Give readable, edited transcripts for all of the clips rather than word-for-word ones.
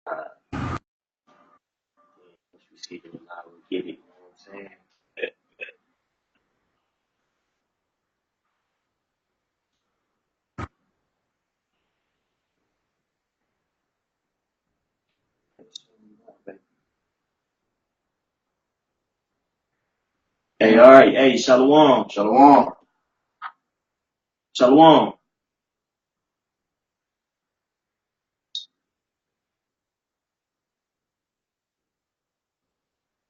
Once we see it, I will get it. You know what I'm saying? Hey, all right. Hey, Shalom. Shalom. Shalom.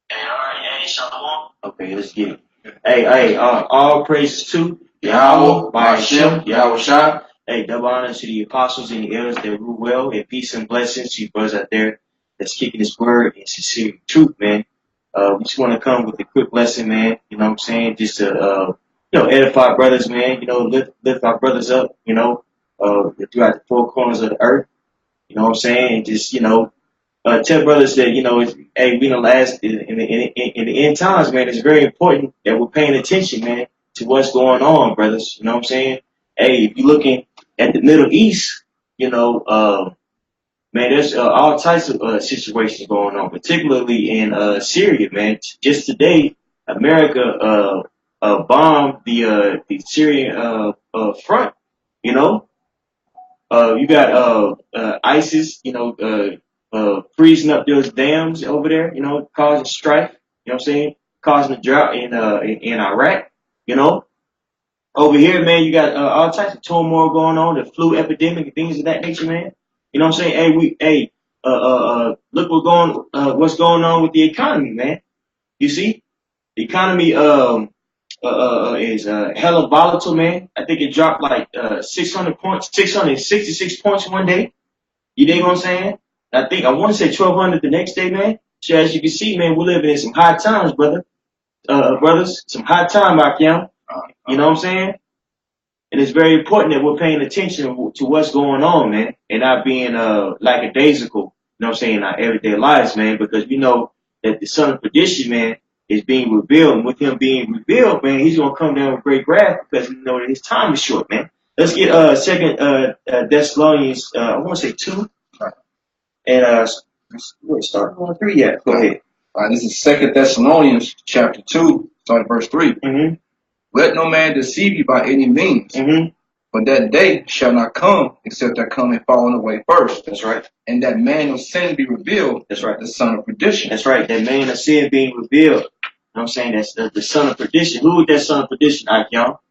Hey, all right. Hey, Shalom. Okay, let's get it. Hey, all praises to Yahweh, by Ba'ashem, Yahweh Shai. Hey, double honor to the apostles and the elders that rule well, and peace and blessings to you brothers out there that's kicking this word and sincere truth, man. We just want to come with a quick lesson, man. You know what I'm saying? Just to, edify brothers, man. Lift our brothers up, throughout the four corners of the earth. You know what I'm saying? And just, tell brothers that, hey, we know last in the end times, man, it's very important that we're paying attention, man, to what's going on, brothers. You know what I'm saying? Hey, if you're looking at the Middle East, man, there's all types of situations going on, particularly in Syria, man. Just today, America bombed the Syrian front. You know, you got ISIS, freezing up those dams over there, causing strife. You know what I'm saying? Causing a drought in Iraq. You know, over here, man, you got all types of turmoil going on, the flu epidemic and things of that nature, man. You know what I'm saying? Look what's going on with the economy, man. You see, the economy is hella volatile, man. I think it dropped like 600 points, 666 points one day. You dig what I'm saying? I want to say 1,200 the next day, man. So as you can see, man, we're living in some high times, brothers, some high time out here. You know what I'm saying? And it's very important that we're paying attention to what's going on, man, and not being lackadaisical, you know what I'm saying, in our everyday lives, man, because we know that the son of perdition, man, is being revealed. And with him being revealed, man, he's gonna come down with great wrath because we know that his time is short, man. Let's get second Thessalonians I wanna say 2. And we're starting on 3 yet. Go ahead. All right, this is Second Thessalonians chapter 2, starting verse 3. Mm-hmm. Let no man deceive you by any means, Mm-hmm. for that day shall not come except there come a falling away first. That's right. And that man of sin be revealed. That's right. The son of perdition. That's right. That man of sin being revealed. You know what I'm saying? That's the son of perdition. Who is that son of perdition, y'all?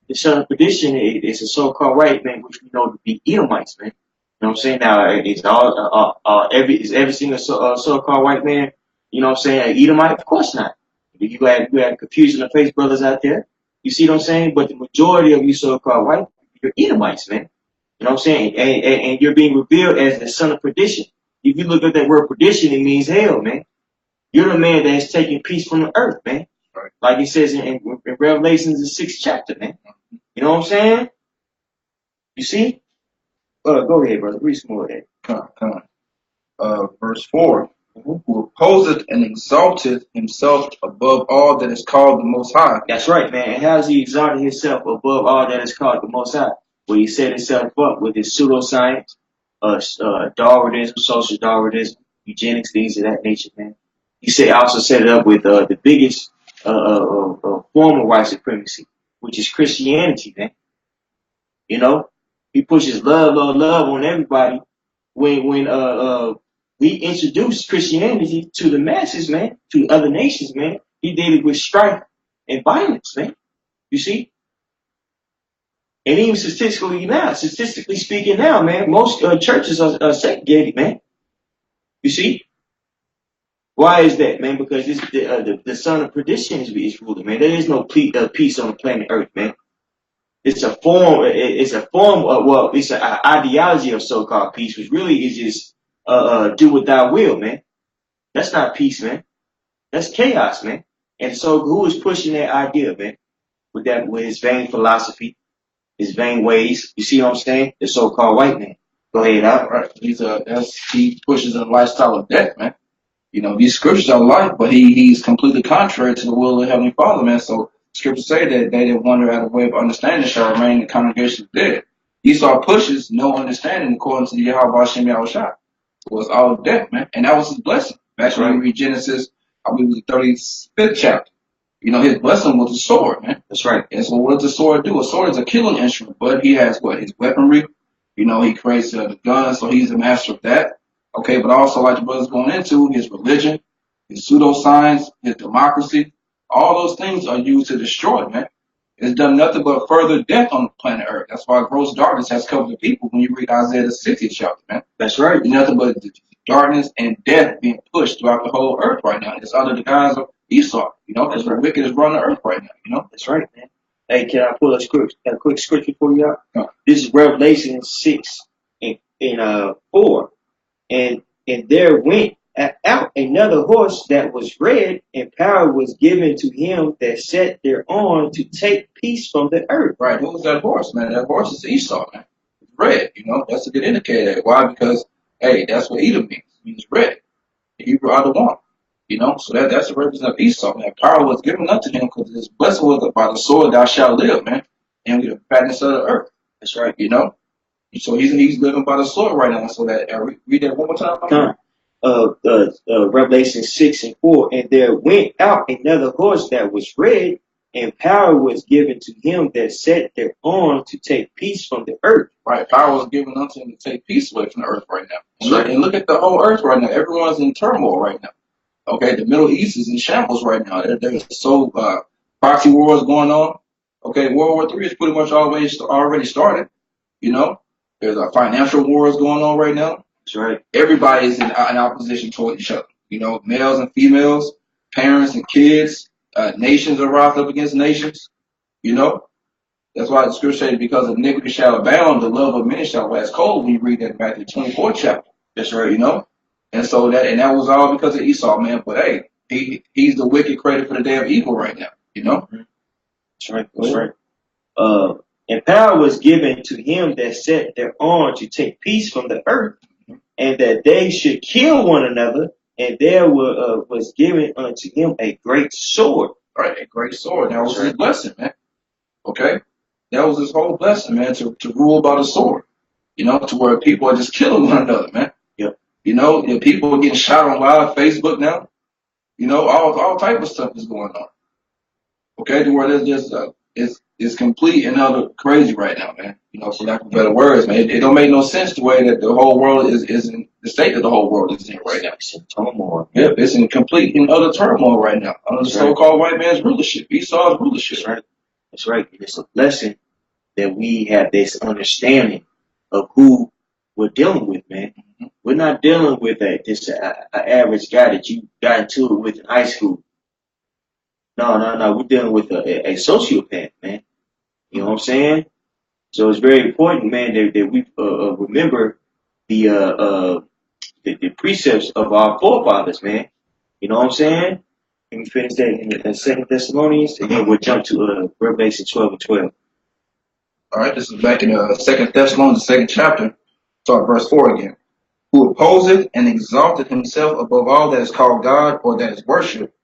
The son of perdition is a so-called white man, which we know to be Edomites, man. You know what I'm saying? Now, is every single so-called white man, you know what I'm saying, an Edomite? Of course not. You had confusion of face brothers out there. You see what I'm saying? But the majority of you so-called white, you're Edomites, man. You know what I'm saying? And you're being revealed as the son of perdition. If you look at that word perdition, it means hell, man. You're the man that is taking peace from the earth, man. Right. Like it says in Revelations, the 6th chapter, man. You know what I'm saying? You see? Go ahead, brother. Read some more of that. Verse 4. Who opposeth and exalteth himself above all that is called the Most High. That's right, man. And how does he exalt himself above all that is called the Most High? Well, he set himself up with his pseudoscience, Darwinism, social Darwinism, eugenics, things of that nature, man. He also set it up with the biggest form of white supremacy, which is Christianity, man. You know, he pushes love on everybody. When we introduced Christianity to the masses, man, to other nations, man, he did it with strife and violence, man. You see? And even statistically speaking now, man, most churches are segregated, man. You see? Why is that, man? Because the son of perdition is ruling, man. There is no peace on the planet Earth, man. It's a form. It's a form of it's an ideology of so-called peace, which really is just do what thou will, man. That's not peace, man. That's chaos, man. And so, who is pushing that idea, man? With his vain philosophy, his vain ways. You see what I'm saying? The so-called white man. Go ahead, out. Right. He pushes a lifestyle of death, man. You know, these scriptures are life, but he's completely contrary to the will of the Heavenly Father, man. So scriptures say that they that wander out of the way of understanding shall remain in the congregation of dead. Esau pushes no understanding according to the Yahweh Hashem Yahweh Shai. was all death, man. And that was his blessing. That's when you read Genesis, I believe the 35th chapter. You know, his blessing was a sword, man. That's right. And so what does a sword do? A sword is a killing instrument, but he has what? His weaponry. You know, he creates the gun, so he's the master of that. Okay, but also like the brother's going into, his religion, his pseudoscience, his democracy, all those things are used to destroy, man. It's done nothing but further death on the planet Earth. That's why gross darkness has covered the people when you read Isaiah the 60th chapter, man. That's right. It's nothing but darkness and death being pushed throughout the whole earth right now. It's under the guise of Esau, you know, because the wicked is running the earth right now, you know. That's right, man. Hey, can I pull a quick scripture for you out? Yeah. This is Revelation 6 and 4. And there went out another horse that was red, and power was given to him that sat thereon to take peace from the earth. Right. Who was that horse, man? That horse is Esau, man. It's red, you know. That's a good indicator. Why? Because, hey, that's what Edom means. It means red. The Hebrew are the one. You know, so that's a representative of Esau, man. Power was given unto him because his blessing was by the sword thou shalt live, man. And with the fatness of the earth. That's right. You know? So he's living by the sword right now. So that read that one more time. Revelation 6 and 4. And there went out another horse that was red, and power was given to him that sat thereon to take peace from the earth. Right. Power was given unto him to take peace away from the earth right now. And look at the whole earth right now. Everyone's in turmoil right now. Okay, the Middle East is in shambles right now. There's proxy wars going on. Okay, World War III is pretty much already started. You know, there's financial wars going on right now. That's right. Everybody is in opposition toward each other. You know, males and females, parents and kids, nations are wrought up against nations. You know, that's why the scripture says, because iniquity shall abound, the love of many shall wax cold. When you read that in Matthew 24th chapter. That's right. You know. And so that was all because of Esau, man. But hey, he's the wicked created for the day of evil right now, you know? That's right. That's right. And power was given to him that sat thereon to take peace from the earth, and that they should kill one another, and there was given unto him a great sword. Right, a great sword. That was his blessing, man. Okay? That was his whole blessing, man, to rule by the sword. You know, to where people are just killing one another, man. You know, people are getting shot on live Facebook now. You know, all type of stuff is going on. Okay, to where there's just it's complete and utter crazy right now, man. You know, for lack of better words, man. It don't make no sense the way that the whole world is in the state that the whole world is in right now. It's in turmoil. Yep, it's in complete and utter turmoil right now under the so-called white man's rulership, Esau's rulership. That's right. That's right. It's a blessing that we have this understanding of who we're dealing with, man. We're not dealing with just an average guy that you got into it with in high school. No. We're dealing with a sociopath, man. You know what I'm saying? So it's very important, man, that we remember the precepts of our forefathers, man. You know what I'm saying? Let me finish that in 2 Thessalonians, and then we'll jump to Revelation 12 and 12. All right, this is back in 2 Thessalonians, the 2nd chapter. Start verse 4 again. Who opposeth and exalteth himself above all that is called God or that is worshipped,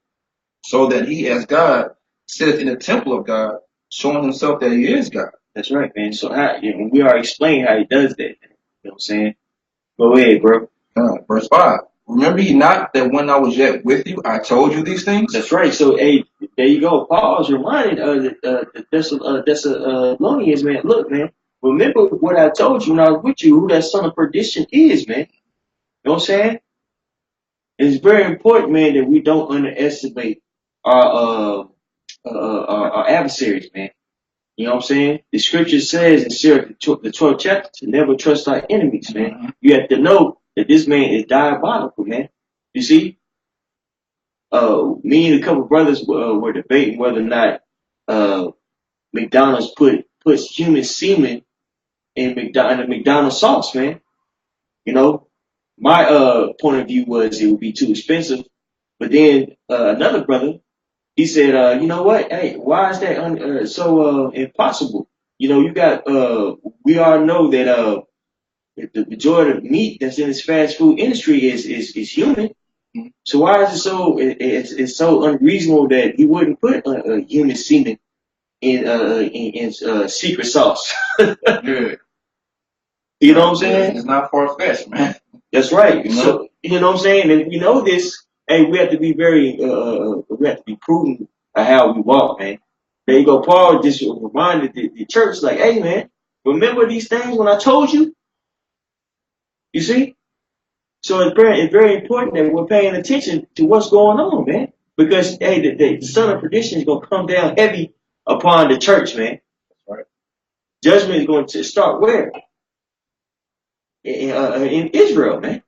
so that he as God sitteth in the temple of God, showing himself that he is God. That's right, man. So we already explained how he does that. You know what I'm saying? Go ahead, bro. Verse 5. Remember ye not that when I was yet with you, I told you these things? That's right. So, hey, there you go. Paul's reminded the Thessalonians, man. Look, man. Remember what I told you when I was with you, who that son of perdition is, man. You know what I'm saying? It's very important, man, that we don't underestimate our adversaries, man. You know what I'm saying? The scripture says in the 12th chapter to never trust our enemies, man. Mm-hmm. You have to know that this man is diabolical, man. You see? Me and a couple brothers were debating whether or not McDonald's puts human semen in the McDonald's sauce, man. You know, my point of view was it would be too expensive. But then another brother, he said, you know what? Hey, why is that so impossible? You know, you got we all know that the majority of meat that's in this fast food industry is human. Mm-hmm. So why is it so it's so unreasonable that he wouldn't put human semen in secret sauce? Yeah. You know what I'm saying? It's not far-fetched, man. That's right. You know? So, you know what I'm saying? And we know this. Hey, we have to be very, we have to be prudent of how we walk, man. There you go. Paul just reminded the church, like, hey, man, remember these things when I told you? You see? So it's very important that we're paying attention to what's going on, man. Because, hey, the son of perdition is going to come down heavy upon the church, man. Right. Judgment is going to start where? In Israel, man.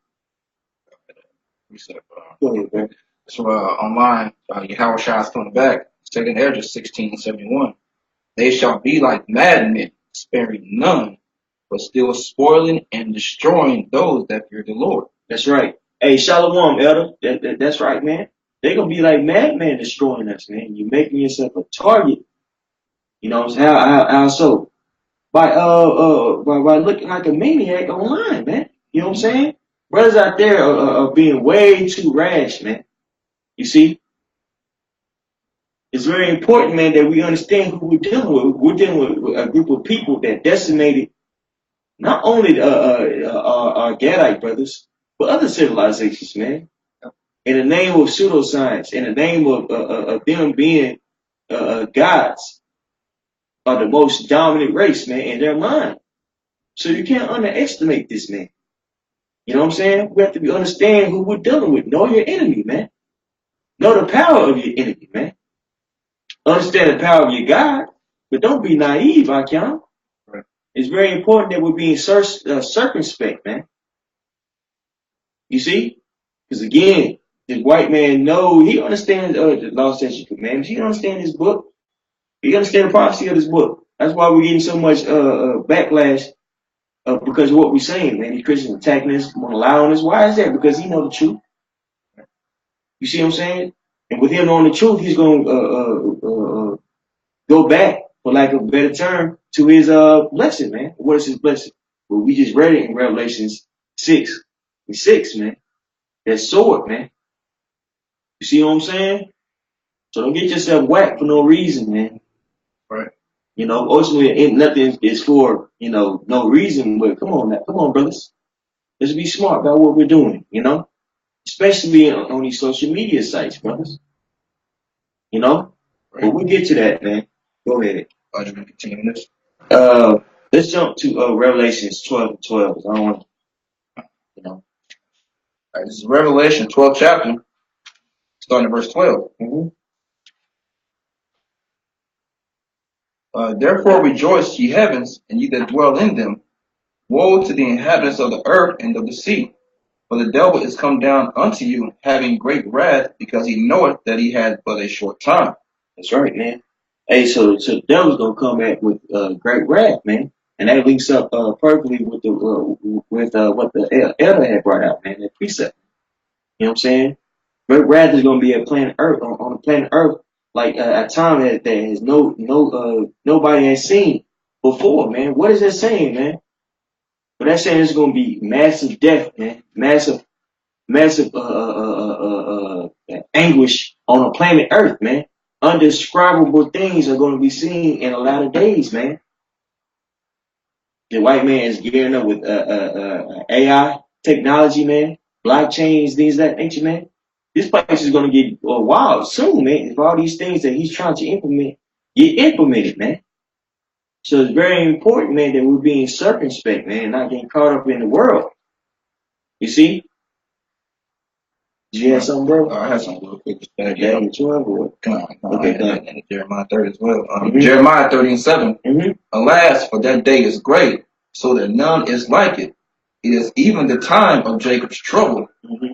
Go ahead, man. So online, Yahweh Shai is coming back. Second Ezra 16:71. They shall be like madmen, sparing none, but still spoiling and destroying those that fear the Lord. That's right. Hey, Shalom, Elder. That's right, man. They're going to be like madmen destroying us, man. You're making yourself a target. You know what I'm saying? How so? By looking like a maniac online, man. You know what I'm saying? Brothers out there are being way too rash, man. You see? It's very important, man, that we understand who we're dealing with. We're dealing with a group of people that decimated not only our Gadite brothers, but other civilizations, man. In the name of pseudoscience, in the name of them being gods, are the most dominant race, man, in their mind. So you can't underestimate this, man. You know what I'm saying? We have to understand who we're dealing with. Know your enemy, man. Know the power of your enemy, man. Understand the power of your God, but don't be naive, I count. Right. It's very important that we're being circumspect, man. You see? Because again, this white man he understands the law, statutes, and commandments. He understands his book. He understands the prophecy of this book. That's why we're getting so much backlash because of what we're saying, man. These Christians attacking us, allowing us. Why is that? Because he know the truth. You see what I'm saying? And with him knowing the truth, he's going to go back, for lack of a better term, to his blessing, man. What is his blessing? Well, we just read it in Revelations 6. And 6, man. That sword, man. You see what I'm saying? So don't get yourself whacked for no reason, man. Right. You know, ultimately, nothing is for, no reason, but come on, brothers. Let's be smart about what we're doing, especially on these social media sites, brothers. Right. But we'll get to that, man. Go ahead. Are you going to continue this? Let's jump to Revelations 12:12. I don't want All right, this is Revelation 12th chapter, starting at verse 12. Mm-hmm. Therefore rejoice, ye heavens, and ye that dwell in them. Woe to the inhabitants of the earth and of the sea. For the devil is come down unto you, having great wrath, because he knoweth that he had but a short time. That's right, man. Hey, so the devil's gonna come back with great wrath, man, and that links up perfectly with what the elder had brought out, man. That precept. You know what I'm saying? Great wrath is gonna be at planet Earth on the planet Earth, like a time that has nobody has seen before, man. What is that saying, man? But that's saying it's gonna be massive death, man. Massive anguish on the planet Earth, man. Undescribable things are going to be seen in a lot of days, man. The white man is gearing up with AI technology, man. Blockchains, things of that nature, man. This place is going to get wild soon, man. If all these things that he's trying to implement get implemented, man. So it's very important, man, that we're being circumspect, man, and not getting caught up in the world. You see? Did you have something, bro? I have something real quick. Daniel 12 or Okay, and Jeremiah 30 as well. Mm-hmm. Jeremiah 30:7. Mm-hmm. Alas, for that day is great, so that none is like it. It is even the time of Jacob's trouble,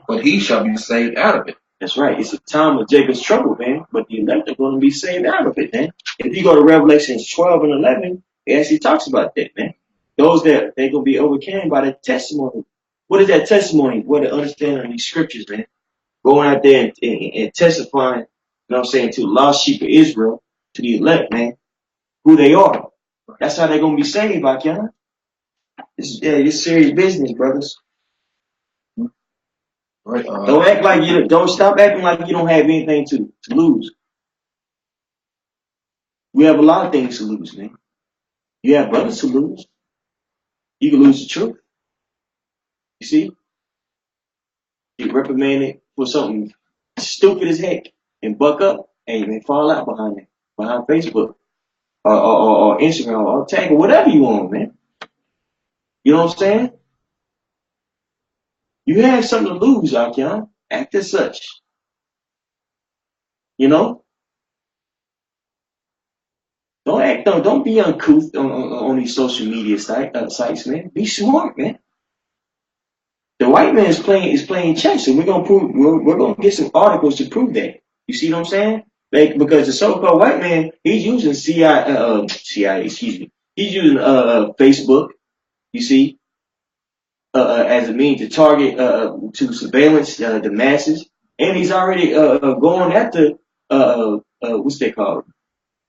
but he shall be saved out of it. That's right. It's a time of Jacob's trouble, man. But the elect are going to be saved out of it, man. If you go to Revelations 12 and 11, it actually talks about that, man. Those that they're going to be overcome by the testimony. What is that testimony? What the understanding of these scriptures, man. Going out there and testifying, to the lost sheep of Israel, to the elect, man, who they are. That's how they're going to be saved, Bakiana. It's serious business, brothers. Right. Don't stop acting like you don't have anything to lose. We have a lot of things to lose, man. You have brothers to lose. You can lose the truth. You see? get reprimanded for something stupid as heck and buck up and fall out behind Facebook or Instagram or tag or whatever you want, man. You know what I'm saying? You have something to lose, Akian. Act as such. You know? Don't be uncouth on these social media sites, man. Be smart, man. The white man is playing chess, and we're gonna get some articles to prove that. You see what I'm saying? Like, because the so-called white man, he's using CIA, excuse me. He's using Facebook. You see, as a means to target to surveillance the masses, and he's already going after what's they called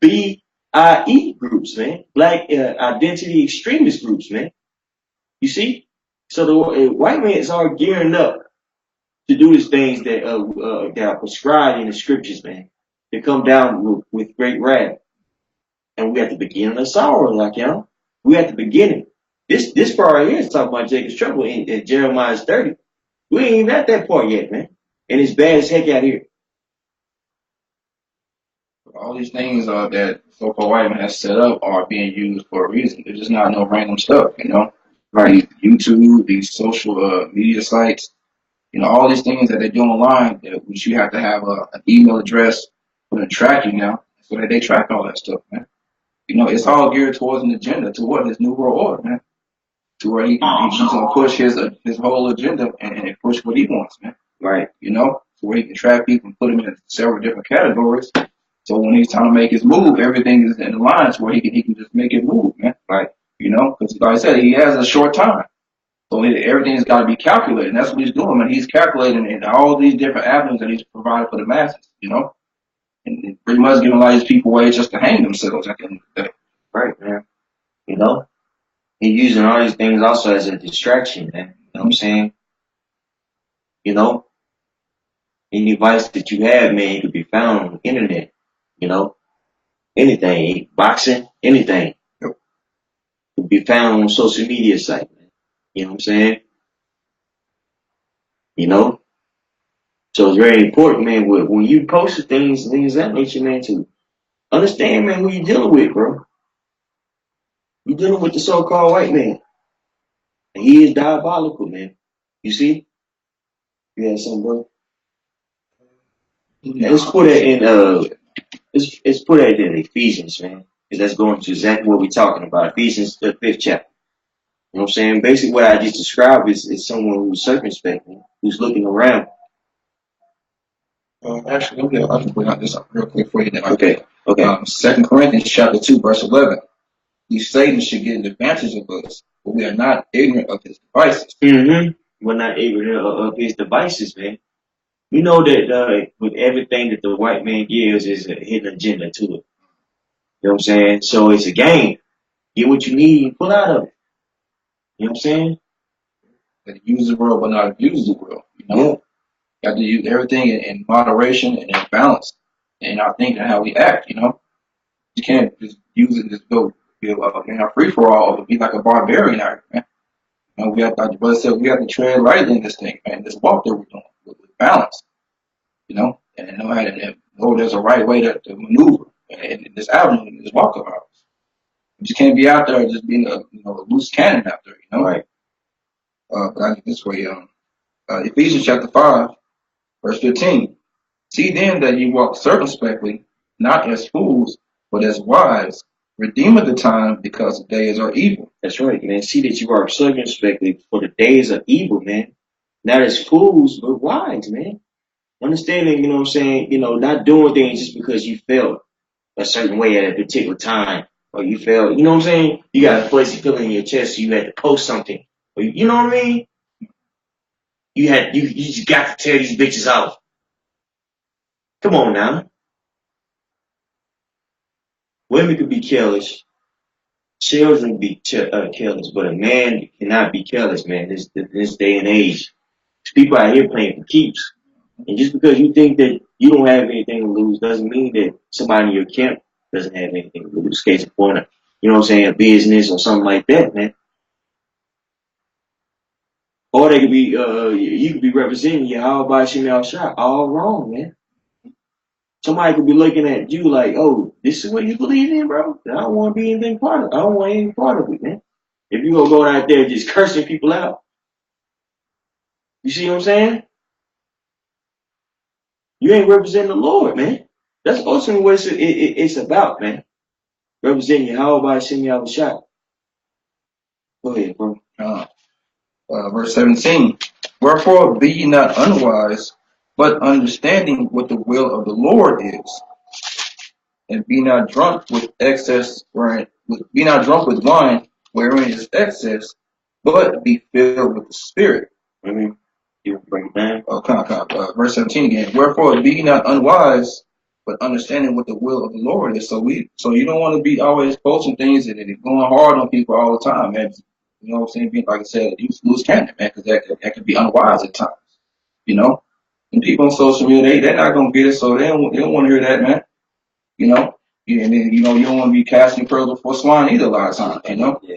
BIE groups, man, Black Identity Extremist groups, man. You see, so the white man is all gearing up to do these things that are prescribed in the scriptures, man. They come down with great wrath, and we at the beginning of sorrow, like we at the beginning. This part right here is talking about Jacob's trouble in Jeremiah's 30. We ain't even at that part yet, man. And it's bad as heck out here. All these things that so-called white man has set up are being used for a reason. They're just not no random stuff, you know. Right. These YouTube, these social media sites, you know, all these things that they do online, which you have to have an email address for them to track you now, so that they track all that stuff, man. You know, it's all geared towards an agenda, toward his new world order, man. To where he's gonna push his whole agenda and push what he wants, man. Right. You know, to where he can track people and put them in several different categories. So when he's trying to make his move, everything is in line to where he can just make it move, man. Right. You know, because like I said, he has a short time. So everything's got to be calculated. And that's what he's doing, man. He's calculating in all these different avenues that he's provided for the masses, you know? And pretty much giving a lot of these people ways just to hang themselves at the end of the day. Right, man. You know? He's using all these things also as a distraction, man. You know what I'm saying? You know? Any device that you have, man, it could be found on the internet. You know? Anything. Boxing, anything. Yep. Could be found on social media site, man. You know what I'm saying? You know? So it's very important, man, when you post things of that nature, man, to understand, man, who you dealing with, bro. You're dealing with the so-called white man. And he is diabolical, man. You see? You had something, bro? Yeah. Let's put it in let's put it in Ephesians, man. Because that's going to exactly what we're talking about. Ephesians, the 5th chapter. You know what I'm saying? Basically what I just described is someone who's circumspect, man, who's looking around. Actually, I can bring out this up real quick for you. Okay. 2 Corinthians chapter 2, verse 11. Satan should get an advantage of us, but we are not ignorant of his devices. Mm-hmm. We're not ignorant of his devices, man. You know that with everything that the white man gives is a hidden agenda to it. You know what I'm saying? So it's a game. Get what you need and pull out of it. You know what I'm saying? That use the world, but not abuse the world. You know, you got to use everything in moderation and in balance in our thinking and how we act. You know, you can't just use it and just go in a free for all or be like a barbarian out here, man. You know, we have, like the brother said, we have to tread lightly in this thing, man. This walk that we're doing with balance. You know, and know how to know there's a right way to maneuver in this avenue, in this walk of ours. You just can't be out there just being a loose cannon out there, you know. Right. But I think this way, Ephesians chapter 5, verse 15. See then that you walk circumspectly, not as fools, but as wise, redeeming the time because the days are evil. That's right, man. See that you are circumspectly for the days of evil, man. Not as fools, but wise, man. Understanding, you know what I'm saying, not doing things just because you felt a certain way at a particular time. Or you felt, you know what I'm saying? You got a fuzzy feeling in your chest, so you had to post something. Or you know what I mean? You just got to tear these bitches off. Come on now. Women could be careless. Children be careless, but a man cannot be careless, man. This day and age, people out here playing for keeps, and just because you think that you don't have anything to lose doesn't mean that somebody in your camp doesn't have anything to lose. Case in point, you know what I'm saying, a business or something like that, man. Or they could be, you could be representing Yahweh Shemel Shah. All wrong, man. Somebody could be looking at you like, oh, this is what you believe in, bro? I don't want to be anything part of it. I don't want any part of it, man. If you gonna go out there just cursing people out, you see what I'm saying? You ain't representing the Lord, man. That's ultimately what it's about, man. Representing Yahweh Shemel Shah. Go ahead, bro. Verse 17. Wherefore be ye not unwise, but understanding what the will of the Lord is, and be not drunk with excess, be not drunk with wine, wherein is excess, but be filled with the Spirit. Mm-hmm. You bring it down. Verse 17 again. Wherefore be ye not unwise, but understanding what the will of the Lord is. So you don't want to be always posting things and going hard on people all the time, man. You know what I'm saying? Being, like I said, use loose cannon, man, because that could be unwise at times. You know, and people on social media, they're not gonna get it, so they don't want to hear that, man. You know, and then you don't want to be casting pearls before swine either. A lot of times, you know. Yeah.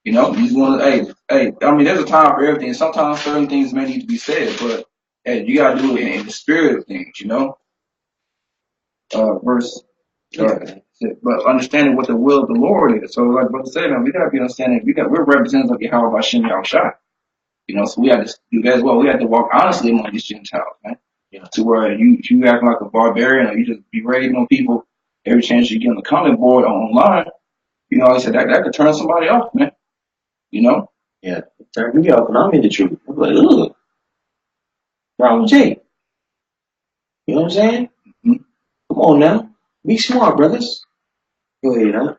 You know, you just want to, hey. I mean, there's a time for everything. Sometimes certain things may need to be said, but hey, you gotta do it in the spirit of things, you know. Verse, but understanding what the will of the Lord is. So, like Brother said, man, we gotta be understanding. We're representatives of Yahweh Hashem Yahushua. You know, so we have to do that as well. We have to walk honestly among these Gentiles, man. Yeah. To where you act like a barbarian or you just be raiding on people every chance you get on the comment board or online. You know, like I said, that could turn somebody off, man. You know. Yeah. Turn me off, and I'm in the truth. I'm like, ugh. Wrong Jake. You know what I'm saying? Mm-hmm. Come on now. Be smart, brothers. Go ahead, huh?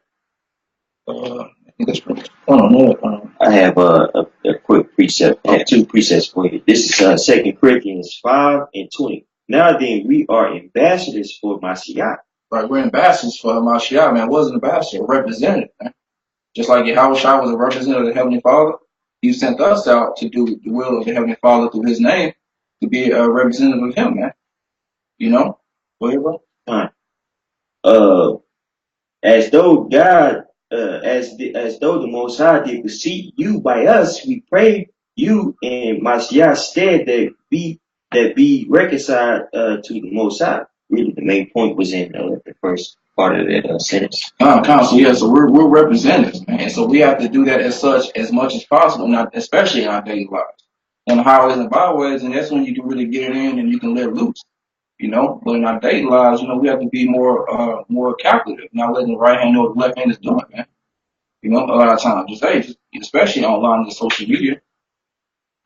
I think that's pretty. No. I have a quick precept. I have two precepts for you. This is 2 Corinthians 5:20. Now then, we are ambassadors for Mashiach. Right, we're ambassadors for Mashiach, man. What is an ambassador? A representative, man. Just like Yahweh Shai was a representative of the Heavenly Father, He sent us out to do the will of the Heavenly Father through His name to be a representative of Him, man. You know? Go ahead, bro. Fine. As though God, as though the Most High did beseech you by us, we pray you in Mashiach's stead that be reconciled to the Most High. Really, the main point was in the first part of that sentence. Council, yeah. So we're representatives, man. So we have to do that as much as possible, not especially in our daily lives, on the highways and byways, and that's when you can really get it in and you can let loose. You know, but in our daily lives, you know, we have to be more calculative, not letting the right hand know what the left hand is doing, man. You know, a lot of times, especially online and social media,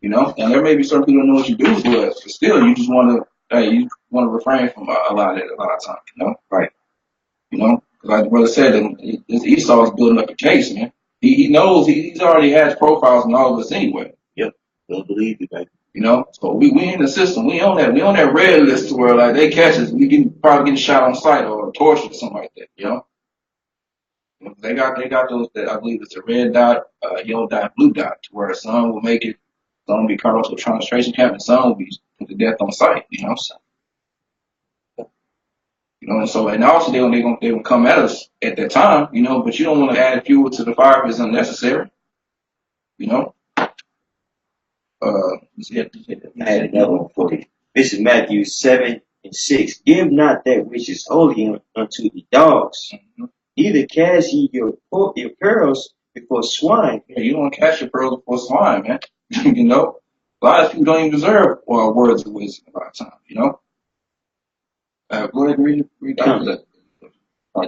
you know, and there may be certain people who know what you do, but still, you just want to refrain from a lot of that a lot of times, you know, Right. you know, like the brother said, Esau is building up a case, man. He knows he's already has profiles on all of us anyway. Yep. Don't believe you, baby. You know, so we in the system. We on that red list where like they catch us, we can probably getting shot on sight or tortured or something like that. You know, they got those that I believe it's a red dot, yellow dot, blue dot, to where some will make it, some will be caught up to a concentration camp, and some will be put to death on sight. You know, so and so and also they gonna come at us at that time. You know, but you don't want to add fuel to the fire if it's unnecessary. You know. I had another one for you. This is Matthew 7:6. Give not that which is holy unto the dogs. Mm-hmm. Neither cast ye your pearls before swine. Yeah, you don't want to cast your pearls before swine, man. You know, a lot of people don't even deserve words of wisdom a lot of times. You know. Go ahead and read after that.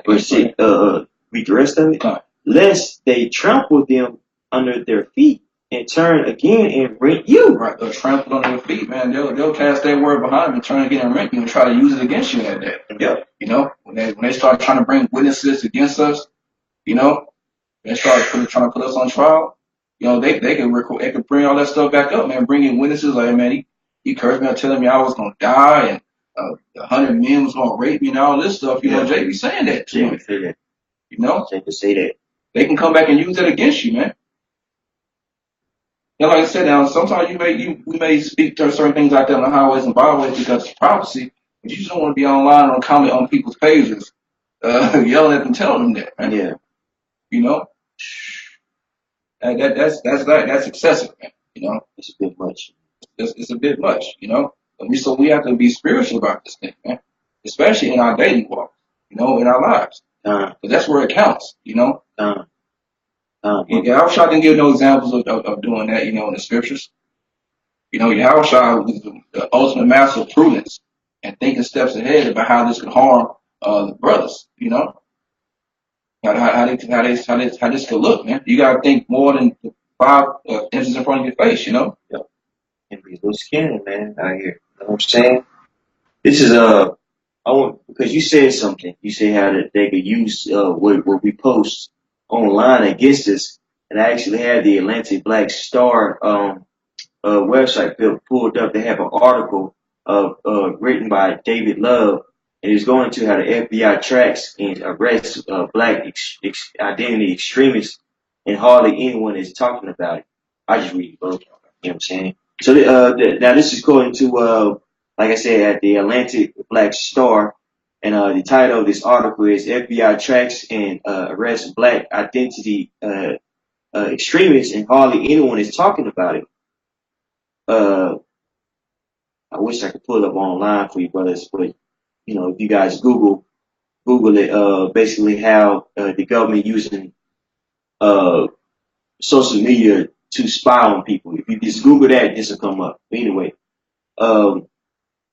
Verse 6. Read the rest of it. Lest they trample them under their feet and turn again and rent you. Right, they'll trample under their feet, man. They'll cast that word behind them and turn again and rent you and try to use it against you at that. Yep. You know, when they start trying to bring witnesses against us, you know, they start trying to put us on trial. You know, they could bring all that stuff back up, man. Bring in witnesses like, man, he cursed me out, telling me I was gonna die and 100 men was gonna rape me and all this stuff. You know, Jay be saying that to me. Say that. You know, Jay can say that. They can come back and use that against you, man. And like I said, now sometimes we may speak to certain things out there on the highways and byways because it's prophecy, but you just don't want to be online or comment on people's pages, yelling at them, telling them that, man. Yeah. You know, that's excessive, man. You know, It's a bit much. it's a bit much. You know, so we have to be spiritual about this thing, man. Especially in our daily walk. You know, in our lives, Uh, because that's where it counts. You know, uh, and Yahushua can give no examples of doing that. You know, in the scriptures. You know, Yahushua was the ultimate master of prudence and thinking steps ahead about how this could harm the brothers. You know, how this could look, man. You gotta think more than 5 inches in front of your face. You know. yeah, and be loose skin, man, out here. You know what I'm saying? This is I want because you said something. You said how that they could use what we post online against us, and I actually had the Atlantic Black Star website pulled up. They have an article written by David Love, and it's going to how the FBI tracks and arrests black identity extremists, and hardly anyone is talking about it. I just read it, bro. You know what I'm saying? So now this is according to like I said, at the Atlantic Black Star, and the title of this article is FBI tracks and arrests black identity extremists, and hardly anyone is talking about it. Uh, I wish I could pull it up online for you brothers, but you know, if you guys Google it, basically how the government using uh social media to spy on people. If you just Google that, this will come up. But anyway, um,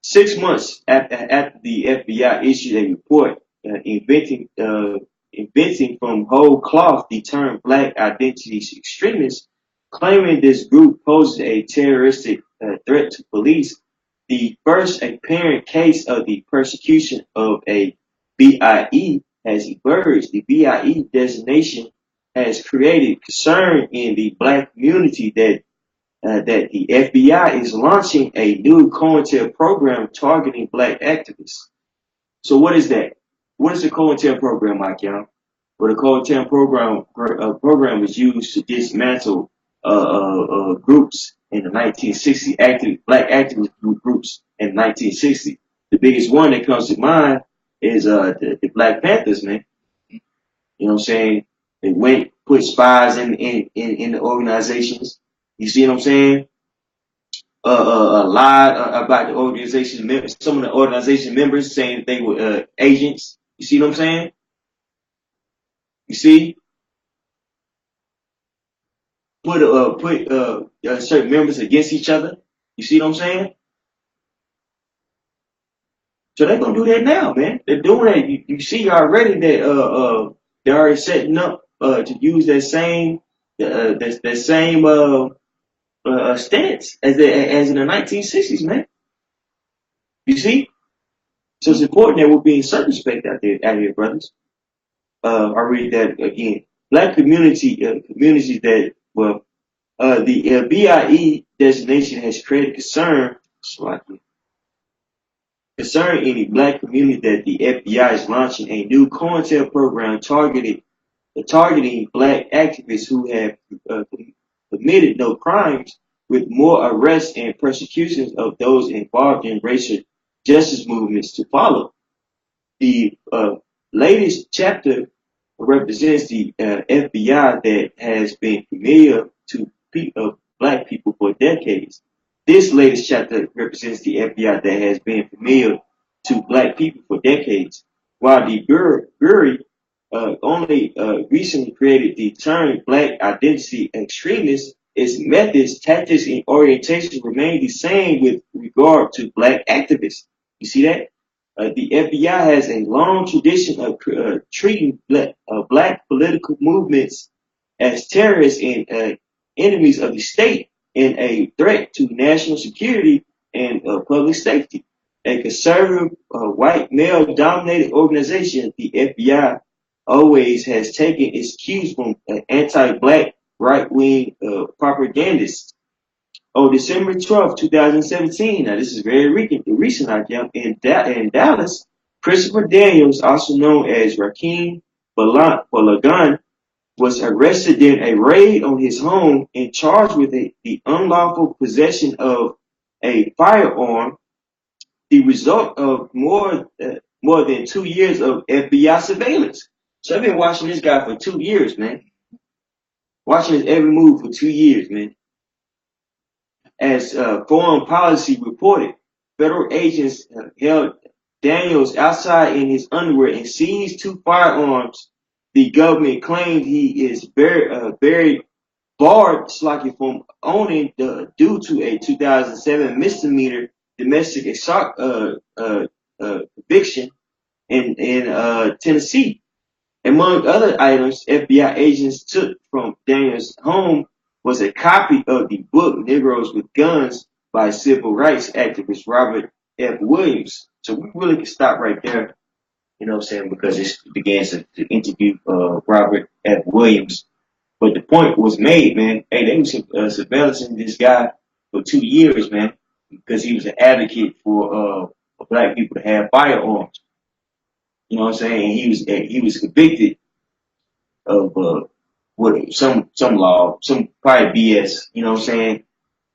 6 months after the FBI issued a report inventing from whole cloth the term black identity extremists, claiming this group poses a terroristic threat to police, the first apparent case of the persecution of a BIE has emerged. The BIE designation has created concern in the black community that the FBI is launching a new COINTEL program targeting black activists. So what is that? What is the COINTEL program, Mike Young? Well, the COINTEL program was used to dismantle groups in the 1960s, black activist groups in the 1960s. The biggest one that comes to mind is the Black Panthers, man. You know what I'm saying? They went, put spies in the organizations. You see what I'm saying? Lied about the organization members, some of the organization members saying they were agents. You see what I'm saying? You see, put certain members against each other. You see what I'm saying? So they're gonna do that now, man. They're doing that. You see already that they're already setting up to use that same stance as in the 1960s, man. You see? So it's important that we're being circumspect out here, brothers. I read that again. Black communities that the BIE designation has created concern in the black community that the FBI is launching a new COINTEL program targeting black activists who have uh, committed no crimes, with more arrests and persecutions of those involved in racial justice movements to follow. The latest chapter represents the FBI that has been familiar to black people for decades. This latest chapter represents the FBI that has been familiar to black people for decades, while the Bureau only recently created the term black identity extremists. Its methods, tactics, and orientation remain the same with regard to black activists. You see that? The FBI has a long tradition of treating black political movements as terrorists and enemies of the state and a threat to national security and public safety. A conservative, white, male-dominated organization, the FBI always has taken its cues from anti-black right-wing propagandists. On December 12th, 2017, now this is very recent out there, in Dallas, Christopher Daniels, also known as Rakeem Balagan, was arrested in a raid on his home and charged with the unlawful possession of a firearm, the result of more than 2 years of FBI surveillance. So I've been watching this guy for 2 years, man. Watching his every move for 2 years, man. As Foreign Policy reported, federal agents held Daniels outside in his underwear and seized 2 firearms. The government claimed he is very barred Slocky from owning due to a 2007 misdemeanor domestic assault conviction in Tennessee. Among other items, FBI agents took from Daniels' home was a copy of the book Negroes with Guns by civil rights activist Robert F. Williams. So we really can stop right there, you know what I'm saying, because it begins to interview Robert F. Williams. But the point was made, man. Hey, they was surveillancing this guy for 2 years, man, because he was an advocate for black people to have firearms. You know what I'm saying? He was convicted of what some law, some probably BS. You know what I'm saying?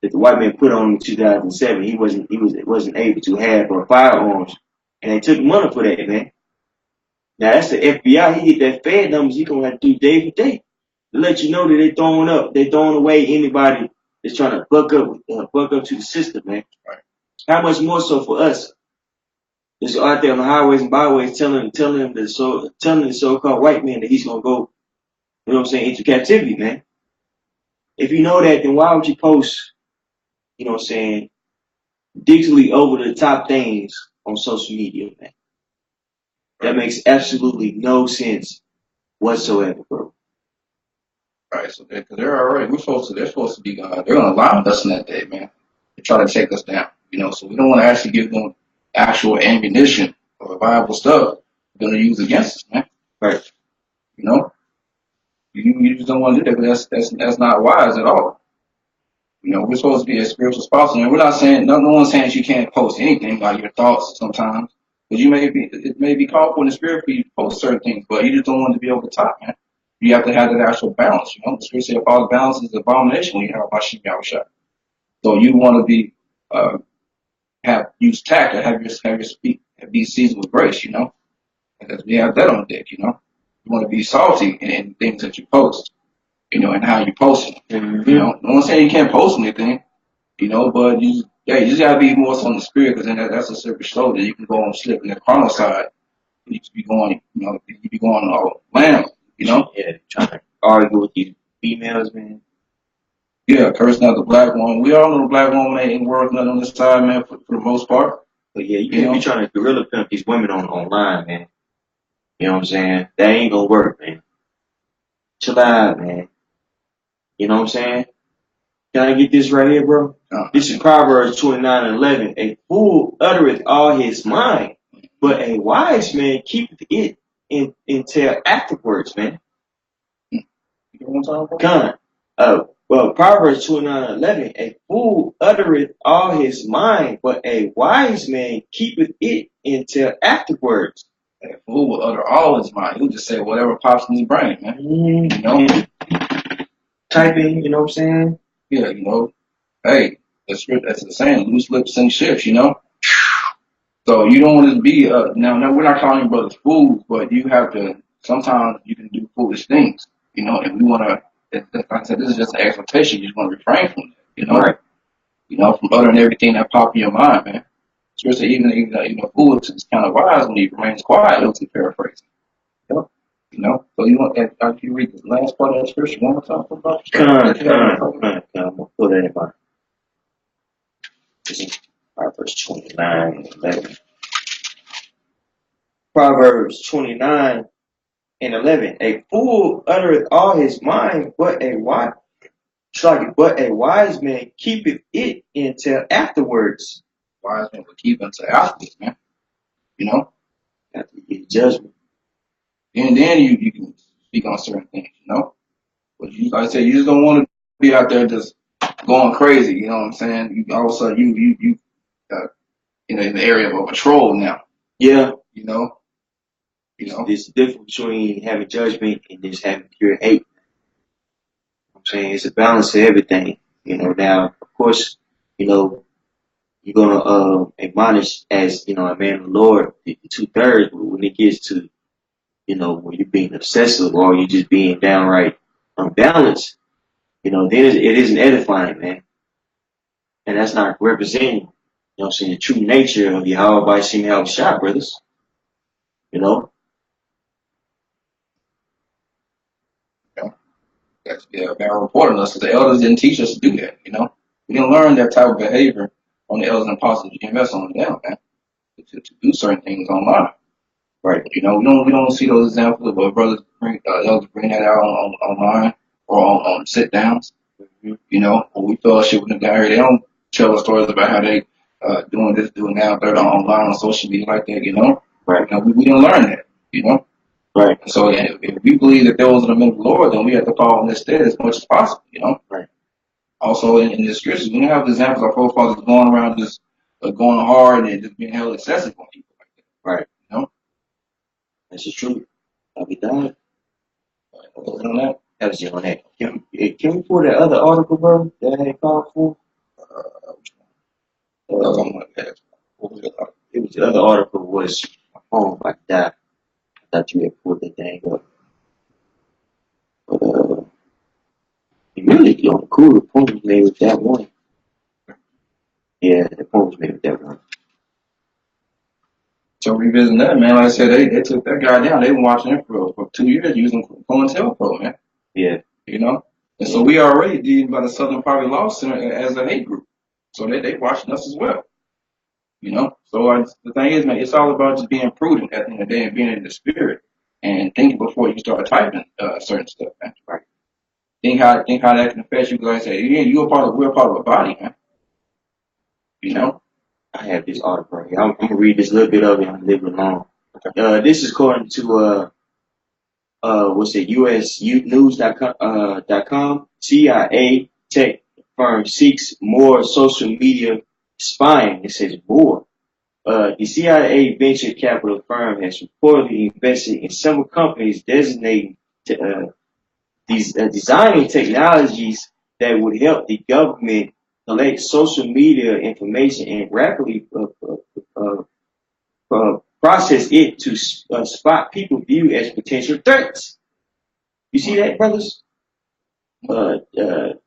That the white man put on him in 2007. He wasn't able to have firearms, and they took money for that, man. Now that's the FBI. He get that Fed numbers. He gonna have to do day for day to let you know that they throwing away anybody that's trying to buck up to the system, man. Right. How much more so for us? Just out there on the highways and byways telling the so-called white man that he's gonna go, you know what I'm saying, into captivity, man. If you know that, then why would you post, you know what I'm saying, ridiculously over the top things on social media, man? That makes absolutely no sense whatsoever, bro. Right. So because they're already, they're supposed to be, they're gonna lie with us in that day, man. They try to take us down, you know. So we don't want to actually give them actual ammunition or viable stuff they're gonna use against us, man. Right. You know, you just don't want to do that, but that's not wise at all. You know, we're supposed to be as spiritual as possible. And we're not saying, no one's saying that you can't post anything like your thoughts sometimes. Because it may be called for in the spirit for you to post certain things, but you just don't want to be over the top, man. You have to have that actual balance, you know. The spirit said, if all balance is an abomination when you have a Bashim Yahushua. So you want to be, use tact and have your speak, be seasoned with grace, you know. Because we have that on deck, you know. You want to be salty in things that you post, you know, and how you post it. Mm-hmm. You know, no one's saying you can't post anything, you know, but you just gotta be more so on the spirit, because then that's a slippery slope that you can go on slip in the carnal side. You just be going, you know, you be going all lamb, you know. Yeah, trying to argue with these females, man. Yeah, cursing out the black one. We all know the black woman ain't worth nothing on this side, man, for the most part. But yeah, you can't be trying to gorilla pimp these women online, man. You know what I'm saying? That ain't gonna work, man. Chill out, man. You know what I'm saying? Can I get this right here, bro? This is Proverbs 29:11. A fool uttereth all his mind, but a wise man keepeth it until afterwards, man. Con. Well, Proverbs 29:11. A fool uttereth all his mind, but a wise man keepeth it until afterwards. A fool will utter all his mind. He'll just say whatever pops in his brain, man. You know? Typing, you know what I'm saying? Yeah, you know. Hey, that's the saying, loose lips sink ships, you know? So you don't want to be, now we're not calling you brothers fools, but you have to, sometimes you can do foolish things, you know, and we want to, like I said, this is just an exhortation. You just want to refrain from that, you know? Right. You know, from uttering everything that pops in your mind, man. Especially even you know, foolish is kind of wise when he remains quiet, he'll be paraphrasing. You know? So you want that, can you read the last part of that scripture one more time? I'm gonna put that in my Proverbs 29:11. Proverbs 29:11. A fool uttereth all his mind, but a wise man keepeth it until afterwards. Wise man will keep until afterwards, man. You know? After you get judgment. And then you can speak on certain things, you know? But you, like I said, you just don't want to be out there just going crazy, you know what I'm saying? All of a sudden you in the area of a patrol now. Yeah. You know? There's a difference between having judgment and just having pure hate. I'm saying it's a balance of everything. You know, now of course, you know, you're gonna admonish as, you know, a man of the Lord, the 2/3, but when it gets to, you know, when you're being obsessive or you're just being downright unbalanced, you know, then it isn't edifying, man. And that's not representing, you know what I'm saying, the true nature of Yahweh by Shem Yahweh Shah, brothers. You know? That's been reported us. The elders didn't teach us to do that. We didn't learn that type of behavior on the elders and apostles of GMS on them, man, to do certain things online. Right. We don't see those examples of brothers elders bring that out online or on sit downs. When we fellowship with them down here, they don't tell us stories about how they doing this, doing that, they're online on social media like that. Right. We didn't learn that. Right. So if we believe that those are the men of the Lord, then we have to follow in their stead as much as possible. Right. Also in the scriptures, we don't have examples of forefathers going around just going hard and just being held excessive on people like that. Right. That's the truth. I'll be done. Other than that, That was it on that. Can we pull that other article, bro, that I had called for? what was it? It was the other article was my phone like that. I thought you had pulled that thing up. But you really cool. The point was made with that one. Yeah, the point was made with that one. So revisiting that, man, like I said, they took that guy down. They've been watching him for 2 years using COINTELPRO, man. Yeah. And so we already deemed by the Southern Poverty Law Center as a hate group. So they watching us as well. So the thing is, man, it's all about just being prudent at the end of the day and being in the spirit and thinking before you start typing certain stuff, man. Right. Think how that can affect you. Like I said, we're part of a body, man. I have this article right here. I'm gonna read this little bit of it and leave it alone. This is according to what's it? USnews.com. CIA tech firm seeks more social media spying. It says more. The CIA venture capital firm has reportedly invested in several companies designating designing technologies that would help the government collect social media information and rapidly process it to spot people viewed as potential threats. You see that, brothers?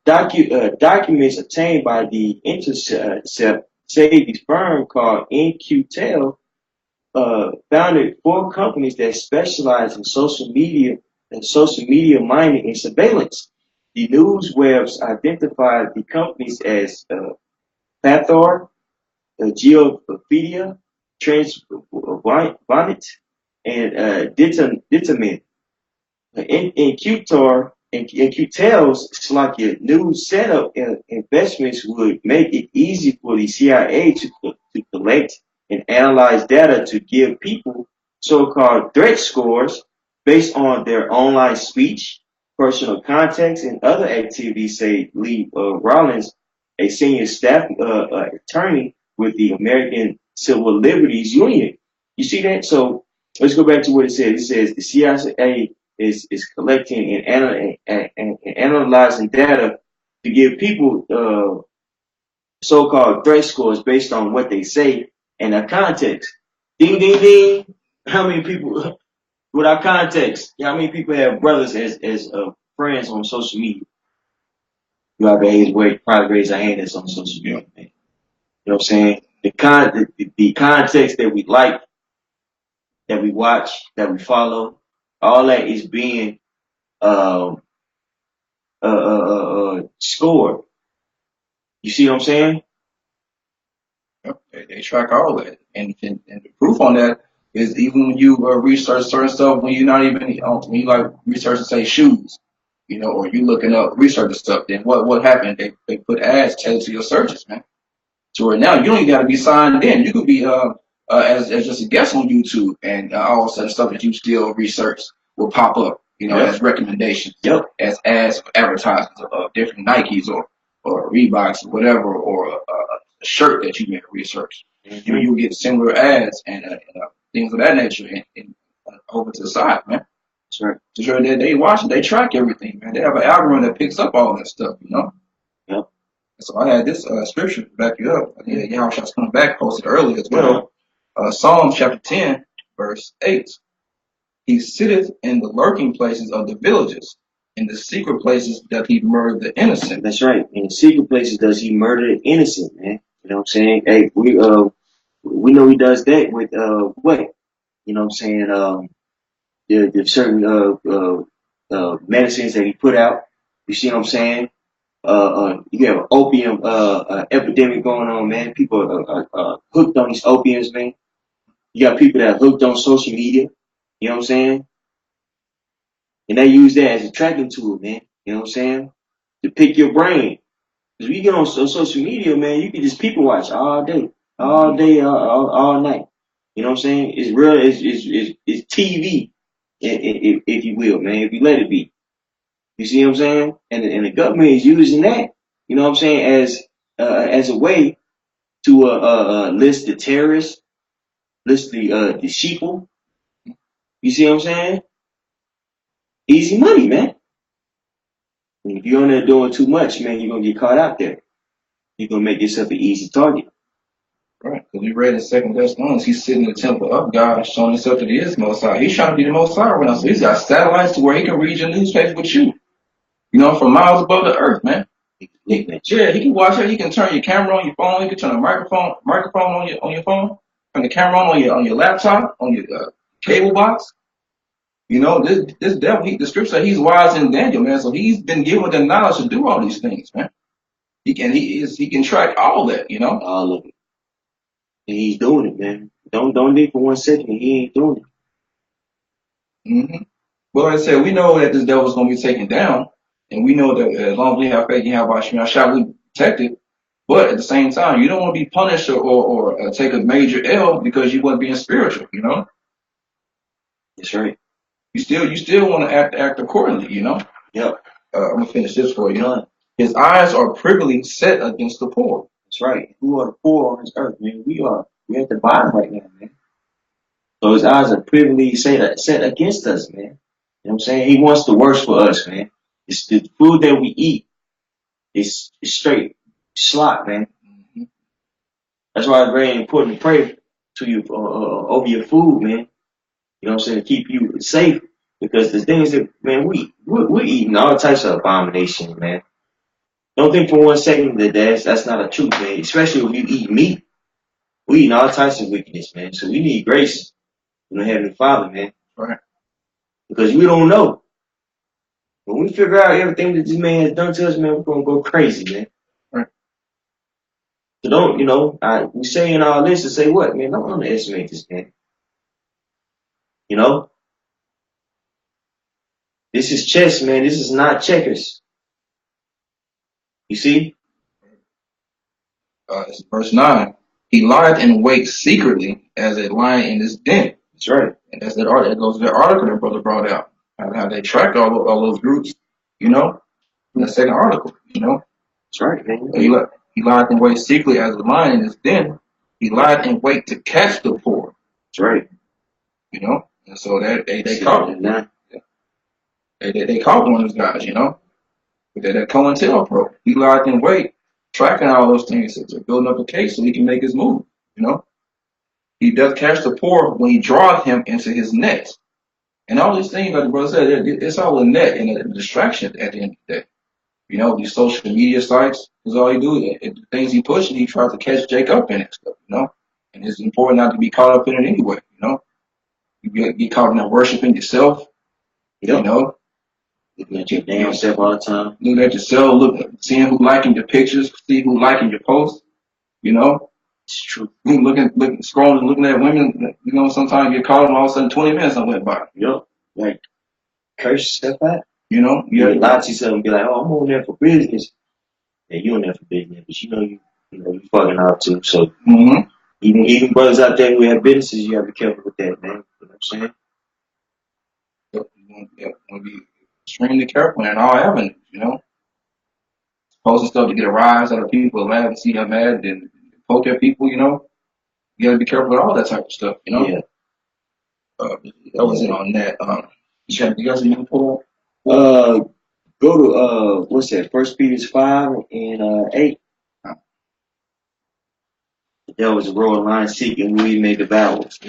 Documents obtained by the Intercept say the firm called NQTel founded 4 companies that specialize in social media mining and surveillance. The news webs identified the companies as Pathor, Geopedia, Transvonit, and Ditamin. In QTEL's Slovakia news setup investments would make it easy for the CIA to collect and analyze data to give people so-called threat scores based on their online speech, personal contacts, and other activities, say Lee Rollins, a senior staff attorney with the American Civil Liberties Union. You see that? So let's go back to what it says. It says the CIA is collecting and analyzing data to give people so-called threat scores based on what they say and their context. Ding, ding, ding. How many people, without context, how many people have brothers as friends on social media? You probably raise a hand that's on social media, man. You know what I'm saying? The context that we like, that we watch, that we follow, all that is being scored. You see what I'm saying? Yep, they track all that, and the proof on that is even when you research certain stuff when you're not even when you like research say shoes, or you looking up research stuff. Then what happened? They put ads tailored to your searches, man. So right now you don't even got to be signed in. You could be as just a guest on YouTube, and all of a sudden stuff that you still research will pop up, as recommendations, as ads for advertisements of different Nikes or Reeboks or whatever, or a shirt that you may research. You'll get similar ads and things of that nature and over to the side, man. Sure. So they watch it, they track everything, man. They have an algorithm that picks up all that stuff, Yep. So I had this scripture to back you up. Yahweh's coming back, posted earlier as well. Psalm chapter 10, verse 8. He sitteth in the lurking places of the villages. In the secret places doth he murder the innocent. That's right. In the secret places does he murder the innocent, man. You know what I'm saying? Hey, we know he does that with what? You know what I'm saying? The certain medicines that he put out. You see what I'm saying? You have an opium epidemic going on, man. People are hooked on these opiums, man. You got people that are hooked on social media. You know what I'm saying? And they use that as a tracking tool, man. You know what I'm saying? To pick your brain. Because we get on social media, man, you can just people watch all day, all night. You know what I'm saying? It's real. It's TV, if you will, man. If you let it be. You see what I'm saying? And the government is using that. You know what I'm saying? As a way to list the terrorists, list the sheeple. You see what I'm saying? Easy money, man. And if you're on there doing too much, man, you're gonna get caught out there. You're gonna make yourself an easy target. Right. Because we read in Second Thessalonians, he's sitting in the temple of God, showing himself that he is Most High. He's trying to be the Most High right now. So he's got satellites to where he can read your newspaper with you. You know, from miles above the earth, man. Yeah, he can watch it. He can turn your camera on your phone. He can turn a microphone on your phone. Turn the camera on your laptop, on your cable box. You know, this devil. The scripture says he's wise in Daniel, man. So he's been given the knowledge to do all these things, man. He can track all that. You know, All of it. And he's doing it, man. Don't leave for 1 second. He ain't doing it. Mm-hmm. But like I said, we know that this devil is going to be taken down, and we know that as long as we have faith in Yahweh Shema shall we be protected. But at the same time, you don't want to be punished or take a major L because you weren't being spiritual. You know, That's right. you still want to act accordingly. You know. Yep. I'm gonna finish this for you. His eyes are privily set against the poor. That's right. Who are the poor on this earth, man? We're at the bottom right now, man. So his eyes are privily set against us, man. You know what I'm saying? He wants the worst for us, man. It's the food that we eat is straight slop, man. Mm-hmm. That's why it's very important to pray to you over your food, man. You know what I'm saying? To keep you safe. Because the things that, man, we're eating all types of abominations, man. Don't think for 1 second that that's not a truth, man. Especially when you eat meat. We eating all types of wickedness, man. So we need grace from the Heavenly Father, man. Right. Because we don't know. When we figure out everything that this man has done to us, man, we're gonna go crazy, man. Right. So don't, we saying all this to say what, man? Don't underestimate this, man. You know? This is chess, man. This is not checkers. You see? It's verse 9. He lieth in wait secretly as a lion in his den. That's right. And that's that article. That goes to the article that brother brought out. How they track all those groups, you know, in the second article, you know. That's right, man. He lieth in wait secretly as a lion in his den. He lieth in wait to catch the poor. That's right. You know. And so they caught him. Now. They caught one of those guys, you know. With that COINTELPRO. He lieth in wait, tracking all those things to building up a case so he can make his move, you know. He doth catch the poor when he draweth him into his net. And all these things, like the brother said, it's all a net and a distraction at the end of the day. You know, these social media sites, is all he do. The things he pushes, he tries to catch Jake up in it stuff, you know. And it's important not to be caught up in it anyway, you know. You get caught in that worshiping yourself, Yep. You know. Looking at your damn self all the time. Looking at yourself, seeing who liking your pictures, see who liking your posts, you know. It's true. Scrolling, looking at women, you know, sometimes you get caught and all of a sudden 20 minutes I went by. Yep. Like, curse yourself out. You know? You lie to yourself and be like, oh, I'm on there for business. And you on there for business, but you fucking out too. So, even brothers out there who have businesses, you have to be careful with that, man. You know what I'm saying? Yep. You want to be extremely careful in all avenues, you know? Posting stuff to get a rise out of people, laugh and see how mad and poke at people, you know? You gotta be careful with all that type of stuff, you know? Yeah. That was it on that. You guys even pull? Go to what's that? 1 Peter 5 and 8. That was a royal line seeking we made the vows.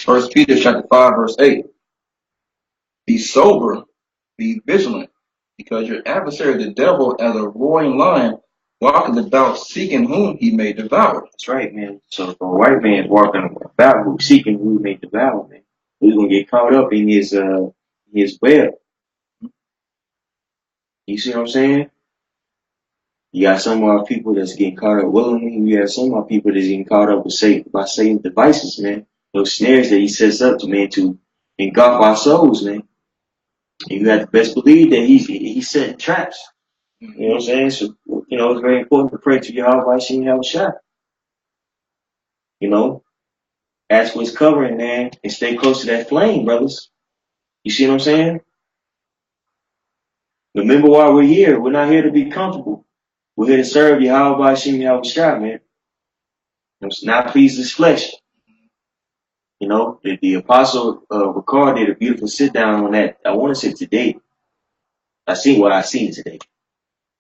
1 Peter chapter 5 verse 8. Be sober, Be vigilant, because your adversary, the devil, as a roaring lion, walketh about seeking whom he may devour. That's right, man. So if a white man walking about who seeking who he may devour, man, we're gonna get caught up in his web. You see what I'm saying? You got some of our people that's getting caught up willingly. You got some of our people that's getting caught up with Satan's devices, man. Those snares that he sets up to man to engulf our souls, man. And you have to best believe that he's setting traps. You know what I'm saying? So it's very important to pray to Yahweh Shem have a shot. You know, ask for his covering, man, and stay close to that flame, brothers. You see what I'm saying? Remember why we're here. We're not here to be comfortable. We're here to serve Yahweh Shem have a shot, man. It's not please his flesh. You know, the apostle Ricard did a beautiful sit down on that. I want to say today. I see what I seen today.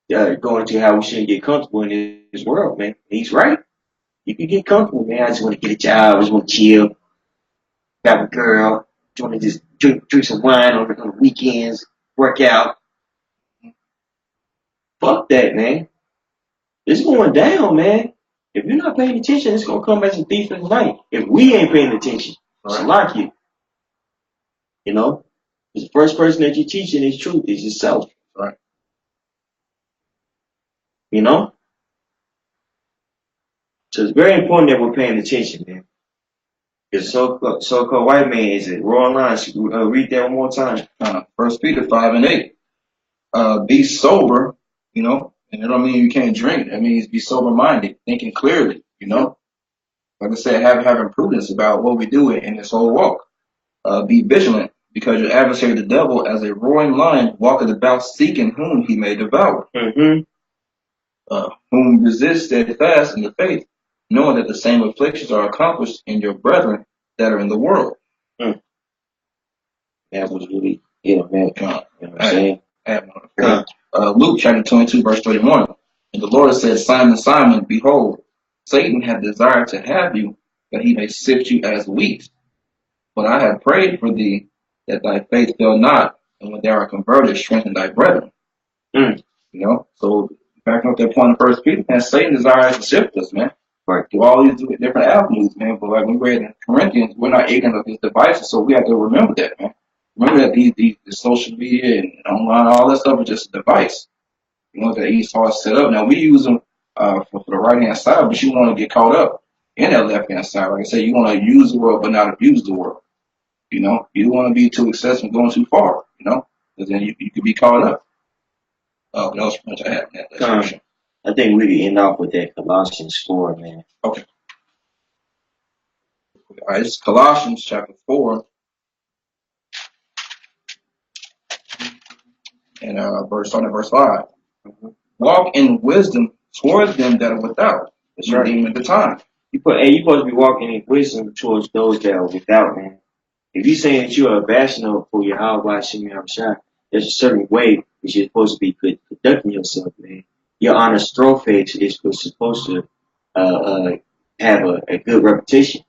Going to how we shouldn't get comfortable in this world, man. He's right. You can get comfortable, man. I just want to get a job. I just want to chill. Have a girl. Just want to just drink some wine on the weekends. Work out. Fuck that, man. It's going down, man. If you're not paying attention, it's going to come as a thief in the night. If we ain't paying attention, it's like you. You know? Because the first person that you're teaching is truth is yourself. Right. You know? So it's very important that we're paying attention, man. Because so-called white man is it? Royal lines. Read that one more time. 1 Peter 5:8. Be sober, and it don't mean you can't drink. That means be sober-minded, thinking clearly, Like I said, having prudence about what we do in this whole walk. Be vigilant, because your adversary, the devil, as a roaring lion, walketh about seeking whom he may devour. Mm-hmm. Whom resist steadfast in the faith, knowing that the same afflictions are accomplished in your brethren that are in the world. Mm. That was really, man. You know what I'm saying? Luke chapter 22, verse 31. And the Lord said, Simon, Simon, behold, Satan hath desired to have you, that he may sift you as wheat. But I have prayed for thee, that thy faith fail not, and when thou art converted, strengthen thy brethren. Mm. So backing up that point in First Peter, man, Satan desires to sift us, man. Right. Through all these different avenues, man. But like we read in Corinthians, we're not ignorant of his devices, so we have to remember that, man. Remember that these social media and online, all that stuff is just a device. That Esau set up. Now we use them for the right hand side, but you want to get caught up in that left hand side. Like I said, you want to use the world but not abuse the world. You don't want to be too excessive, going too far. Because then you could be caught up. What else much I have, man? I think we can end off with that Colossians 4, man. Okay. All right, it's Colossians chapter 4. And starting at verse 5. Mm-hmm. Walk in wisdom towards them that are without, as you deem at the time. You're supposed to be walking in wisdom towards those that are without, man. If you're saying that you're a ambassador for Yahweh Shem Shah, there's a certain way that you're supposed to be conducting yourself, man. Your honest strophe is supposed to have a good reputation.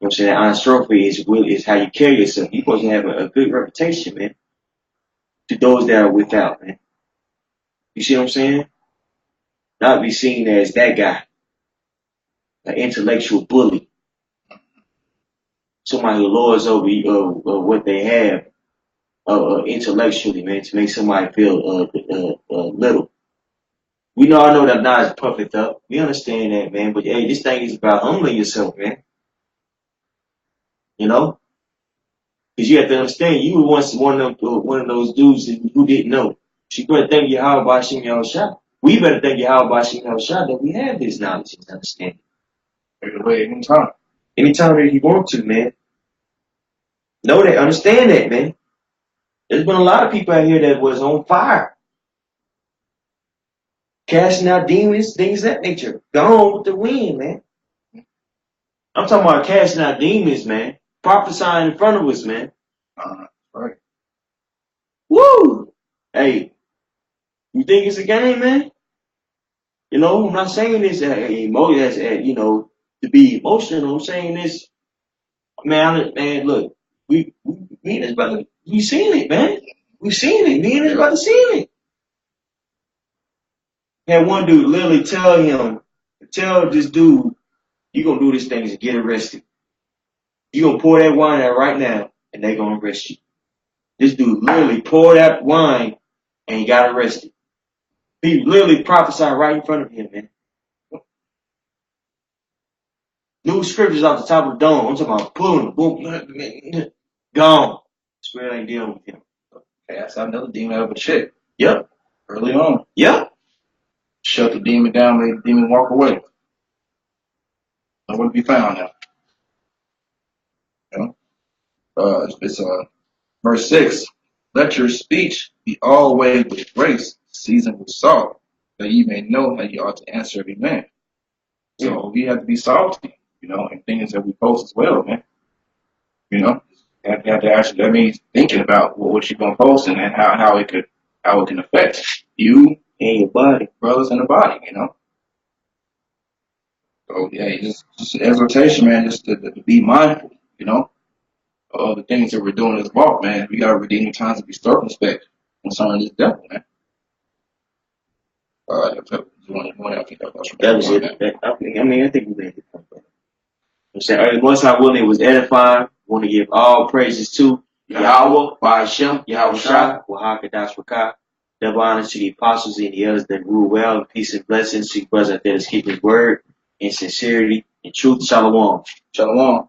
You know what I'm saying? Honest strophe is how you carry yourself. You're supposed to have a good reputation, man, to those that are without, man. You see what I'm saying? Not be seen as that guy, an intellectual bully, somebody who lords over what they have intellectually, man, to make somebody feel little. We all know that Nas is puffed up. We understand that, man. But hey, this thing is about humbling yourself, man. Because you have to understand, you were once one of those dudes who didn't know. So you better thank Yahweh Shem Yahushua. We better thank Yahweh Shem Yahushua that we have this knowledge and understanding. Anytime. Anytime that you want to, man. Know that, understand that, man. There's been a lot of people out here that was on fire. Casting out demons, things of that nature. Gone with the wind, man. I'm talking about casting out demons, man. Prophesying in front of us, man. Right. Woo! Hey, you think it's a game, man? I'm not saying this to be emotional. I'm saying this, man. Look, we as brother, we seen it, man. We've seen it. Me and everybody seen it. Had one dude literally tell this dude, you gonna do this thing and get arrested. You gonna pour that wine out right now, and they gonna arrest you. This dude literally poured that wine, and he got arrested. He literally prophesied right in front of him, man. New scriptures off the top of the dome. I'm talking about pulling, boom, gone. Spirit ain't dealing with him. Cast out another demon out of a chick. Yep. Early on. Yep. Shut the demon down, made the demon walk away. Nowhere to be found now. You know? It's verse 6. Let your speech be always with grace, seasoned with salt, that ye may know how you ought to answer every man. So we have to be salty, you know, and things that we post as well, man. You know, you have to actually, that means thinking about what you're gonna post and how it can affect you And your body. brothers in the body, you know. So yeah, just an exhortation, man, just to be mindful, you know, of the things that we're doing in this walk, man. We gotta redeem the times to be circumspect concerning this devil, man. I think That was it. I think we made it. I'm saying, once I willing was edifying, want to give all praises to Yahweh, Ba'ashem, Yahweh Shai, Wahakadas Rakah. Double honors to the apostles and the others that rule well, and peace and blessings to you brothers that keep his word in sincerity and truth. Shalom. Shalom.